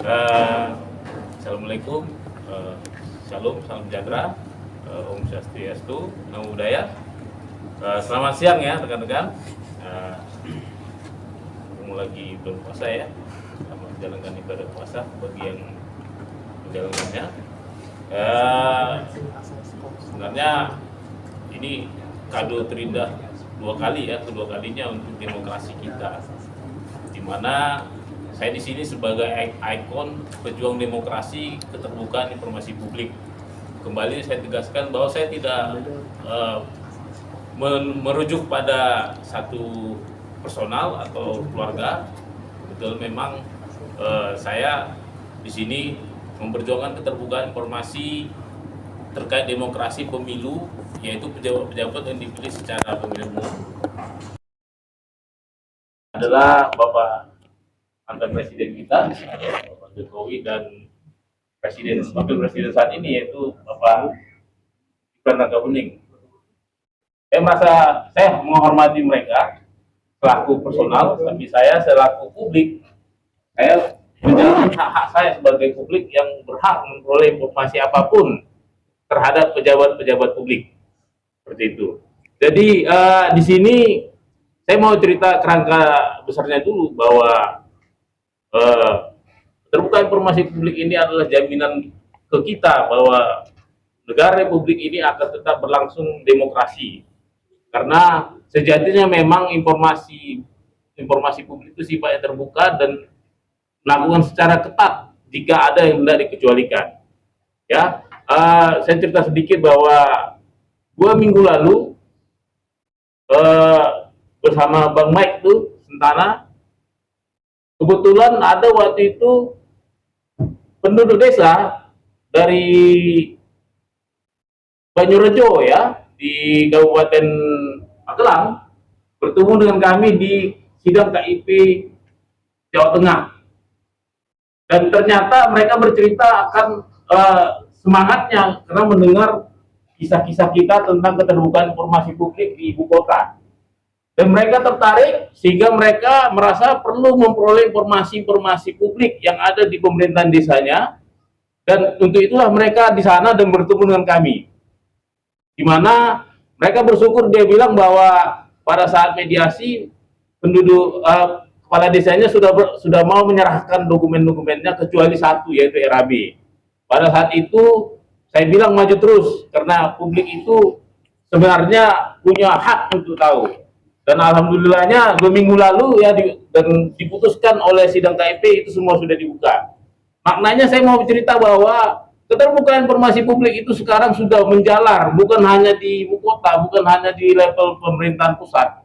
Assalamualaikum, Shalom, salam sejahtera, Om Swastiastu, Namo Buddhaya. Selamat siang ya rekan-rekan. Ketemu lagi berpuasa ya. Selamat menjalankan ibadah puasa bagi yang menjalankannya. Sebenarnya ini kado terindah kedua kalinya untuk demokrasi kita, di mana saya di sini sebagai ikon pejuang demokrasi, keterbukaan informasi publik. Kembali saya tegaskan bahwa saya tidak merujuk pada satu personal atau keluarga. Betul, memang saya di sini memperjuangkan keterbukaan informasi terkait demokrasi pemilu, yaitu pejabat-pejabat yang dipilih secara pemilihan umum adalah Bapak mantan presiden kita, Bapak Jokowi, dan wakil presiden saat ini yaitu Bapak Gibran Rakabuming. Saya merasa saya menghormati mereka selaku personal, tapi saya selaku publik, saya menjalankan hak-hak saya sebagai publik yang berhak memperoleh informasi apapun terhadap pejabat-pejabat publik, seperti itu. Jadi di sini saya mau cerita kerangka besarnya dulu, bahwa terbuka informasi publik ini adalah jaminan ke kita bahwa negara republik ini akan tetap berlangsung demokrasi, karena sejatinya memang informasi publik itu sifatnya terbuka dan melakukan secara ketat jika ada yang tidak dikecualikan. Ya, saya cerita sedikit bahwa 2 minggu lalu bersama Bang Mike tuh Sentana, kebetulan ada waktu itu penduduk desa dari Banyurejo ya, di Kabupaten Magelang, bertemu dengan kami di sidang KIP Jawa Tengah. Dan ternyata mereka bercerita akan semangatnya karena mendengar kisah-kisah kita tentang keterbukaan informasi publik di ibu kota. Dan mereka tertarik sehingga mereka merasa perlu memperoleh informasi-informasi publik yang ada di pemerintahan desanya, dan untuk itulah mereka di sana dan bertemu dengan kami. Di mana mereka bersyukur, dia bilang bahwa pada saat mediasi penduduk kepala desanya sudah mau menyerahkan dokumen-dokumennya kecuali satu, yaitu RAB. Pada saat itu saya bilang maju terus, karena publik itu sebenarnya punya hak untuk tahu. Dan alhamdulillahnya 2 minggu lalu ya dan diputuskan oleh sidang KIP itu semua sudah dibuka. Maknanya saya mau cerita bahwa keterbukaan informasi publik itu sekarang sudah menjalar, bukan hanya di ibu kota, bukan hanya di level pemerintahan pusat.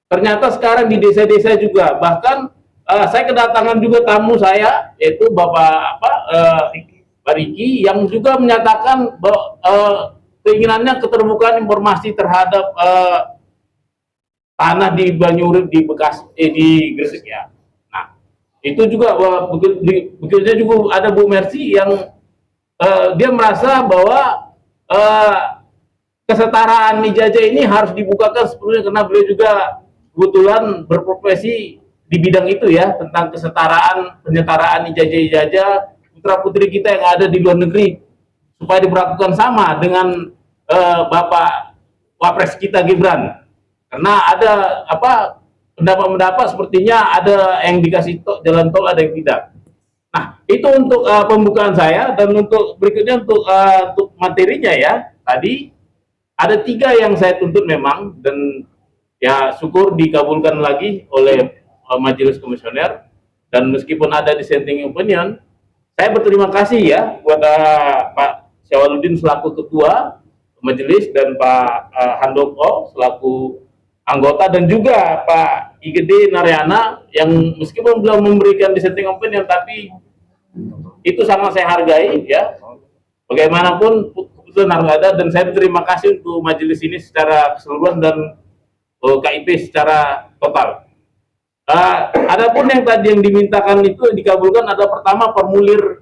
Ternyata sekarang di desa-desa juga. Bahkan saya kedatangan juga tamu saya, yaitu Bapak Pak Riki, yang juga menyatakan bahwa keinginannya keterbukaan informasi terhadap tanah di Banyurit, di di Gresik ya. Nah, itu juga begitu juga ada Bu Mercy yang dia merasa bahwa kesetaraan ijazah ini harus dibukakan sepenuhnya, karena beliau juga kebetulan berprofesi di bidang itu ya, tentang penyetaraan ijazah putra-putri kita yang ada di luar negeri, supaya diperlakukan sama dengan Bapak Wapres kita Gibran. Karena ada pendapat sepertinya ada yang dikasih jalan tol, ada yang tidak. Nah, itu untuk pembukaan saya, dan untuk berikutnya untuk materinya ya. Tadi ada 3 yang saya tuntut memang, dan ya syukur dikabulkan lagi oleh majelis komisioner. Dan meskipun ada dissenting opinion, saya berterima kasih ya kepada Pak Syawaludin selaku ketua majelis, dan Pak Handoko selaku anggota, dan juga Pak IGD Naryana yang meskipun belum memberikan dissenting opinion, tapi itu sangat saya hargai ya. Bagaimanapun keputusan harus ada, dan saya berterima kasih untuk majelis ini secara keseluruhan dan KIP secara total. Adapun yang tadi yang dimintakan itu dikabulkan, ada pertama formulir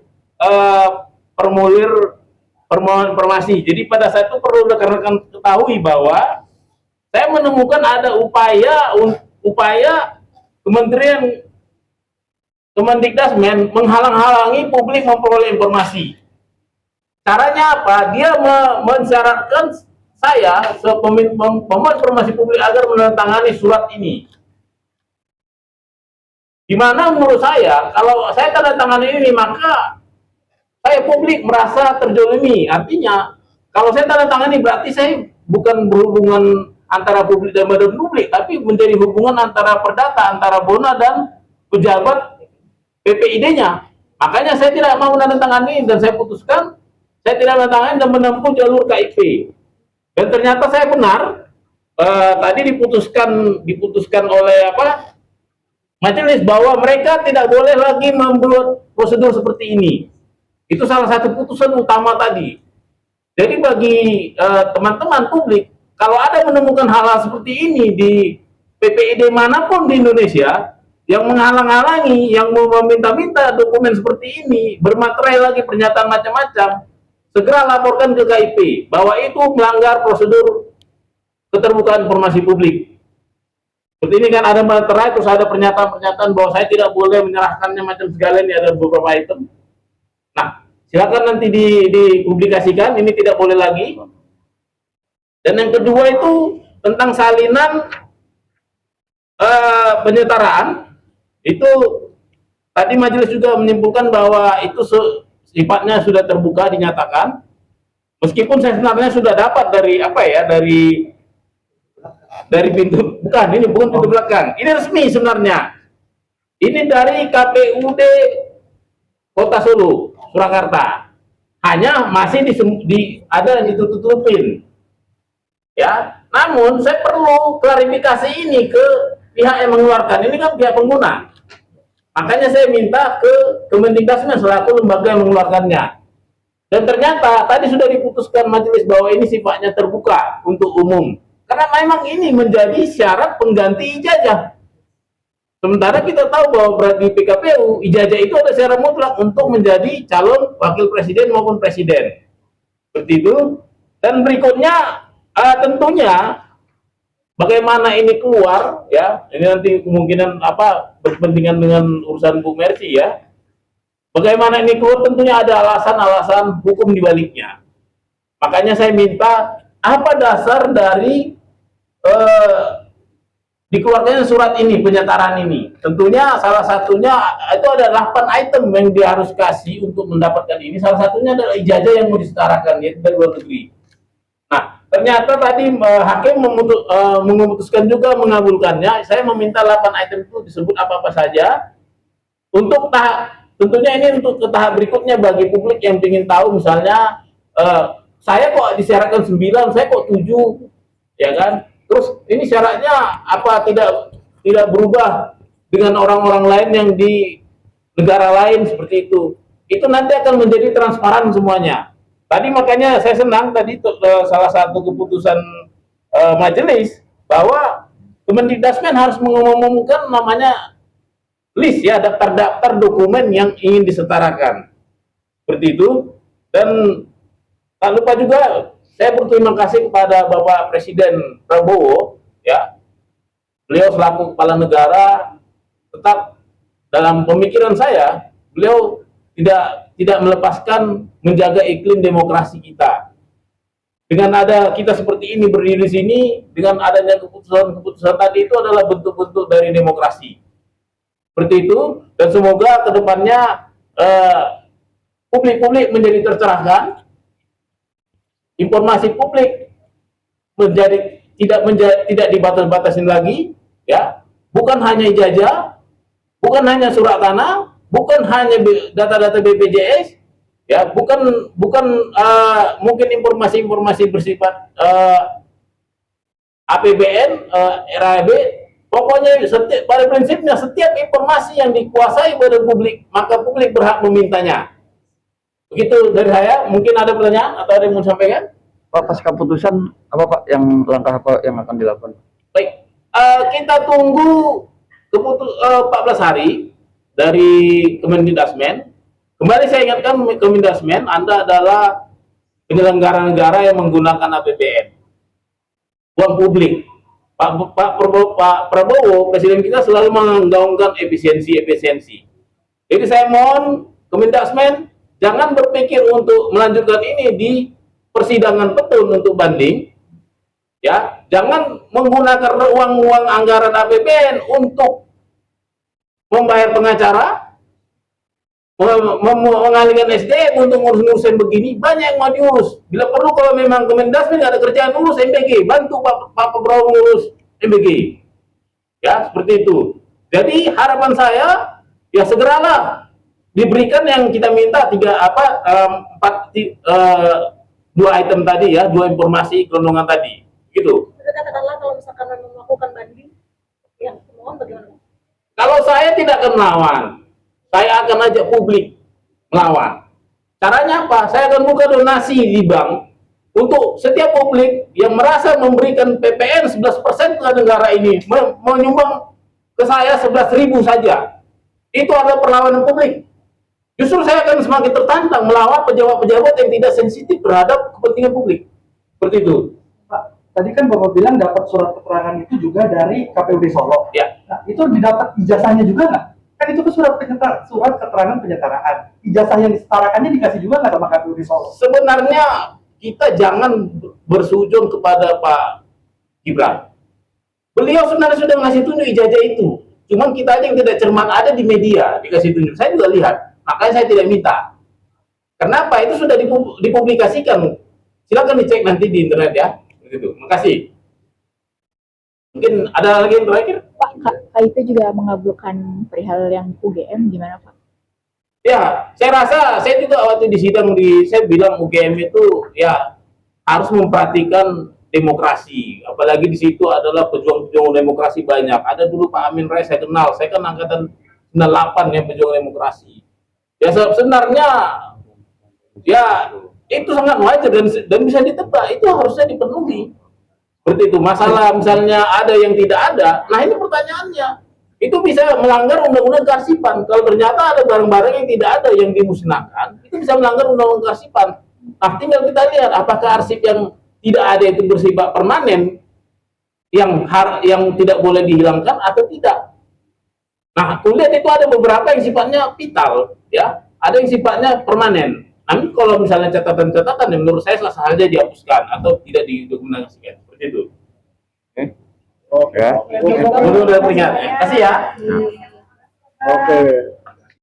permohonan informasi. Jadi pada saat itu perlu rekan-rekan ketahui bahwa saya menemukan ada upaya Kementerian Kemendikdasmen menghalang-halangi publik memperoleh informasi. Caranya apa? Dia mensyaratkan saya pemohon informasi publik agar menandatangani surat ini. Di mana menurut saya, kalau saya tanda tangan ini, maka saya publik merasa terjolimi. Artinya, kalau saya tanda tangan ini berarti saya bukan berhubungan antara publik dan badan publik, tapi menjadi hubungan antara perdata, antara Bona dan pejabat PPID-nya. Makanya saya tidak mau menandatangani dan saya putuskan saya tidak menandatangani dan menempuh jalur KIP. Dan ternyata saya benar. Tadi diputuskan oleh majelis bahwa mereka tidak boleh lagi membuat prosedur seperti ini. Itu salah satu putusan utama tadi. Jadi bagi teman-teman publik, kalau ada menemukan hal-hal seperti ini di PPID manapun di Indonesia, yang menghalang-halangi, yang meminta-minta dokumen seperti ini, bermaterai lagi pernyataan macam-macam, segera laporkan ke KIP bahwa itu melanggar prosedur keterbukaan informasi publik. Seperti ini kan ada materai, terus ada pernyataan-pernyataan bahwa saya tidak boleh menyerahkannya macam segala, ini ada beberapa item. Nah, silakan nanti dipublikasikan, ini tidak boleh lagi. Dan yang kedua itu tentang salinan penyetaraan. Itu tadi majelis juga menyimpulkan bahwa itu sifatnya sudah terbuka dinyatakan, meskipun saya sebenarnya sudah dapat dari pintu, bukan pintu belakang, ini resmi sebenarnya, ini dari KPUD Kota Solo, Surakarta, hanya masih ada yang ditutup-tutupin ya. Namun saya perlu klarifikasi ini ke pihak yang mengeluarkan, ini kan pihak pengguna. Makanya saya minta ke Kemendikdasmen selaku lembaga yang mengeluarkannya. Dan ternyata tadi sudah diputuskan majelis bahwa ini sifatnya terbuka untuk umum. Karena memang ini menjadi syarat pengganti ijazah. Sementara kita tahu bahwa di PKPU ijazah itu ada syarat mutlak untuk menjadi calon wakil presiden maupun presiden. Seperti itu. Dan berikutnya tentunya bagaimana ini keluar ya, ini nanti kemungkinan berkepentingan dengan urusan Bu Mercy ya. Bagaimana ini keluar tentunya ada alasan-alasan hukum di baliknya. Makanya saya minta apa dasar dari dikeluarkannya surat ini, penyetaraan ini. Tentunya salah satunya itu ada 8 item yang dia harus kasih untuk mendapatkan ini. Salah satunya adalah ijazah yang mau disetarakan, yaitu dari luar negeri. Nah, ternyata tadi hakim memutuskan juga mengabulkannya. Saya meminta 8 item itu disebut apa-apa saja. Untuk tentunya ini untuk ke tahap berikutnya bagi publik yang ingin tahu, misalnya saya kok disyaratkan 9, saya kok 7, ya kan? Terus ini syaratnya apa tidak berubah dengan orang-orang lain yang di negara lain seperti itu. Itu nanti akan menjadi transparan semuanya. Tadi makanya saya senang tadi salah satu keputusan majelis bahwa Kemendikdasmen harus mengumumkan namanya list ya, daftar-daftar dokumen yang ingin disetarakan. Seperti itu. Dan tak lupa juga saya berterima kasih kepada Bapak Presiden Prabowo ya. Beliau selaku kepala negara tetap dalam pemikiran saya, beliau tidak melepaskan menjaga iklim demokrasi kita. Dengan ada kita seperti ini berdiri di sini, dengan adanya keputusan tadi itu adalah bentuk-bentuk dari demokrasi. Seperti itu, dan semoga kedepannya publik menjadi tercerahkan, informasi publik tidak dibatas-batasin lagi, ya, bukan hanya ijazah, bukan hanya surat tanah, bukan hanya data-data BPJS, ya, bukan mungkin informasi-informasi bersifat APBN, RAB, pokoknya pada prinsipnya setiap informasi yang dikuasai oleh publik, maka publik berhak memintanya. Begitu dari saya. Mungkin ada pertanyaan atau ada yang mau sampaikan? Pak, pas keputusan apa Pak, langkah apa yang akan dilakukan? Baik, kita tunggu 14 hari dari Kemendikdasmen. Kembali saya ingatkan Kemendikdasmen, Anda adalah penyelenggara negara yang menggunakan APBN, uang publik. Pak Prabowo, presiden kita selalu menggaungkan efisiensi. Jadi saya mohon Kemendagri jangan berpikir untuk melanjutkan ini di persidangan petun untuk banding, ya. Jangan menggunakan uang anggaran APBN untuk membayar pengacara, mengalihkan SDM untuk ngurus-ngurusin begini. Banyak yang mau diurus. Bila perlu kalau memang Kemendagri nggak ada kerjaan, urus MBG, bantu Pak Prabowo ngurus MBG, ya, seperti itu. Jadi harapan saya ya segeralah diberikan yang kita minta dua item tadi, ya, dua informasi gelondongan tadi, gitu. Katakanlah kalau misalkan memang melakukan banding, yang pemohon bagaimana? Kalau saya tidak akan melawan, saya akan ajak publik melawan. Caranya apa? Saya akan buka donasi di bank untuk setiap publik yang merasa memberikan PPN 11% ke negara ini, menyumbang ke saya 11.000 saja. Itu adalah perlawanan publik. Justru saya akan semakin tertantang melawan pejabat-pejabat yang tidak sensitif terhadap kepentingan publik. Seperti itu. Pak, tadi kan Bapak bilang dapat surat keterangan itu juga dari KPUD Solo. Ya. Nah, itu didapat ijazahnya juga nggak? Kan itu kan surat keterangan penyetaraan. Ijazah yang disetarakannya dikasih juga nggak sama KPUD Solo? Sebenarnya kita jangan bersujud kepada Pak Gibran. Beliau sebenarnya sudah ngasih tunjuk ijazah itu. Cuman kita aja yang tidak cermat, ada di media dikasih tunjuk. Saya juga lihat. Makanya saya tidak minta. Kenapa? Itu sudah dipublikasikan. Silakan dicek nanti di internet, ya. Begitu. Makasih. Mungkin ada lagi yang terakhir? Pak, KIP juga mengabulkan perihal yang UGM, gimana Pak? Ya, saya rasa saya juga waktu di sidang saya bilang UGM itu ya harus memperhatikan demokrasi. Apalagi di situ adalah pejuang-pejuang demokrasi banyak. Ada dulu Pak Amin Rais, saya kenal. Saya kan angkatan 98 ya, pejuang demokrasi. Ya sebenarnya ya itu sangat wajar dan bisa ditebak, itu harusnya dipenuhi. Seperti itu. Masalah misalnya ada yang tidak ada, nah ini pertanyaannya. Itu bisa melanggar undang-undang kearsipan. Kalau ternyata ada barang-barang yang tidak ada yang dimusnahkan, itu bisa melanggar undang-undang kearsipan. Nah, tinggal kita lihat apakah arsip yang tidak ada itu bersifat permanen, yang tidak boleh dihilangkan atau tidak. Nah, aku lihat itu ada beberapa yang sifatnya vital, ya, ada yang sifatnya permanen. Namun kalau misalnya catatan-catatan yang menurut saya sah saja dihapuskan atau tidak didokumentasikan, seperti itu. Oke. Udah peringat. Kasih ya. Oke.